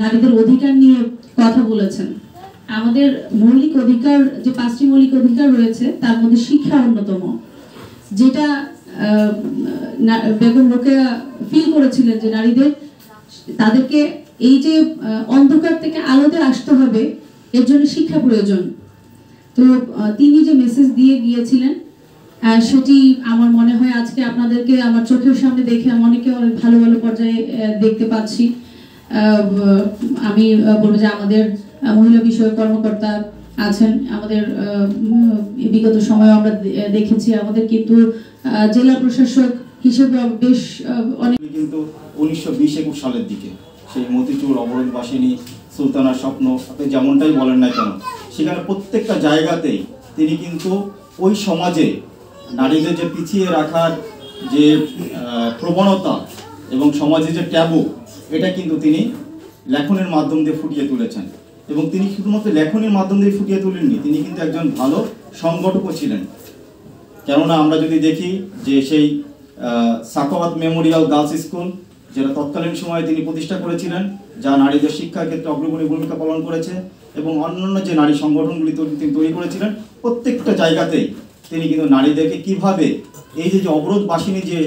নারীদের অধিকার নিয়ে কথা বলেছেন। আমাদের মৌলিক অধিকার যে 5টি মৌলিক অধিকার রয়েছে তার মধ্যে শিক্ষা অন্যতম, যেটা বেগম রোকেয়া ফিল করেছিলেন যে নারীদের তাদেরকে এই যে অন্ধকার থেকে আলোতে আসতে হবে, এর জন্য শিক্ষা প্রয়োজন। তো তিনি যে মেসেজ দিয়ে গিয়েছিলেন সেটি আমার মনে হয় আজকে আপনাদেরকে আমার চোখের সামনে দেখে অনেকে অনেক ভালো ভালো পর্যায়ে দেখতে পাচ্ছি। আমি বলবো যে আমাদের মহিলা বিষয়ক কর্মকর্তা আছেন, আমাদের বিগত সময়ে আমরা দেখেছি আমাদের কিন্তু জেলা প্রশাসক হিসেবে বেশ অনেক, কিন্তু 1920-21 সালের দিকে সেই মতিচুর অবরোধ বাসিনী সুলতানার স্বপ্ন আপনি যেমনটাই বলেন না কেন, সেখানে প্রত্যেকটা জায়গাতেই তিনি কিন্তু ওই সমাজে নারীদের যে পিছিয়ে রাখার যে প্রবণতা এবং সমাজে যে ট্যাবু, এটা কিন্তু তিনি লেখনের মাধ্যম দিয়ে ফুটিয়ে তুলেছেন। এবং তিনি শুধুমাত্র লেখনের মাধ্যম দিয়ে ফুটিয়ে তুলেননি, তিনি কিন্তু একজন ভালো সংগঠকও ছিলেন। কেননা আমরা যদি দেখি যে সেই সাখাওয়াত মেমোরিয়াল গার্লস স্কুল, যেটা তৎকালীন সময়ে তিনি প্রতিষ্ঠা করেছিলেন, যা নারীদের শিক্ষার ক্ষেত্রে অগ্রগণী ভূমিকা পালন করেছে, এবং অন্যান্য যে নারী সংগঠনগুলি তিনি তৈরি করেছিলেন, প্রত্যেকটা জায়গাতেই তিনি কিন্তু নারীদেরকে কিভাবে এই যে অবরোধ বাসিনী যে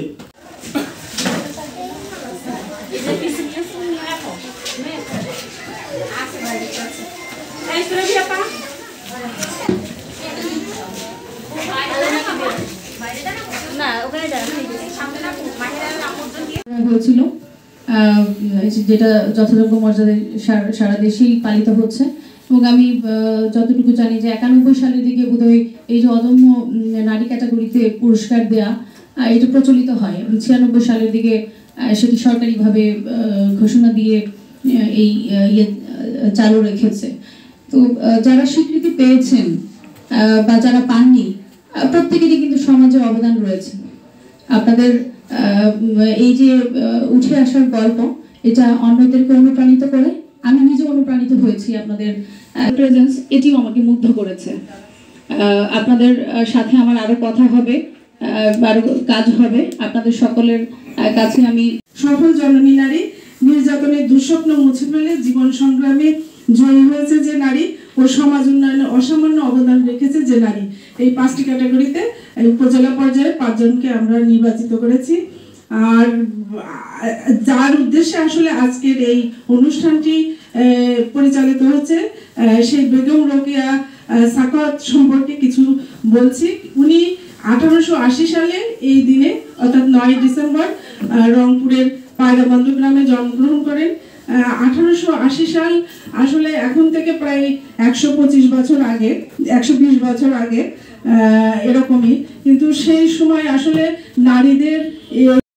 হয়েছিল, যেটা যথাযোগ্য মর্যাদায় সারা দেশেই পালিত হচ্ছে। এবং আমি যতটুকু জানি যে 91 সালের দিকে বোধহয় এই যে অদম্য নারী ক্যাটাগরিতে পুরস্কার দেয়া এটা প্রচলিত হয়, এবং 96 সালের দিকে সেটি সরকারিভাবে ঘোষণা দিয়ে এই চালু রেখেছে। তো যারা স্বীকৃতি পেয়েছেন বা যারা পাননি, প্রত্যেকেরই কিন্তু সমাজে অবদান রয়েছে। আপনাদের এই যে উঠে আসার গল্প, এটা অন্যদেরকে অনুপ্রাণিত করে, আমি নিজে অনুপ্রাণিত হয়েছি। আপনাদের প্রেজেন্স এটিও আমাকে মুগ্ধ করেছে। আপনাদের সাথে আমার আরো কথা হবে, আরো কাজ হবে। আপনাদের সকলের কাছে আমি সফল জননী নারী, নির্যাতনের দুঃস্বপ্ন মুছে ফেলে জীবন সংগ্রামে জয়ী হয়েছে যে নারী, ও সমাজ উন্নয়নে অসামান্য অবদান রেখেছে যে নারী, এই 5টি ক্যাটাগরিতে উপজেলা পর্যায়ে 5 জনকে আমরা নির্বাচিত করেছি। আর যার উদ্দেশ্যে আসলে আজকের এই অনুষ্ঠানটি পরিচালিত হচ্ছে, সেই বেগম রোকেয়া সাখাওয়াত সম্পর্কে কিছু বলছি। উনি 1880 সালে এই দিনে অর্থাৎ 9 ডিসেম্বর রংপুরের পায়রাবন্দ গ্রামে জন্মগ্রহণ করেন। 1880 সাল আসলে এখন থেকে প্রায় 125 বছর আগে, 120 বছর আগে এরকমই। কিন্তু সেই সময় আসলে নারীদের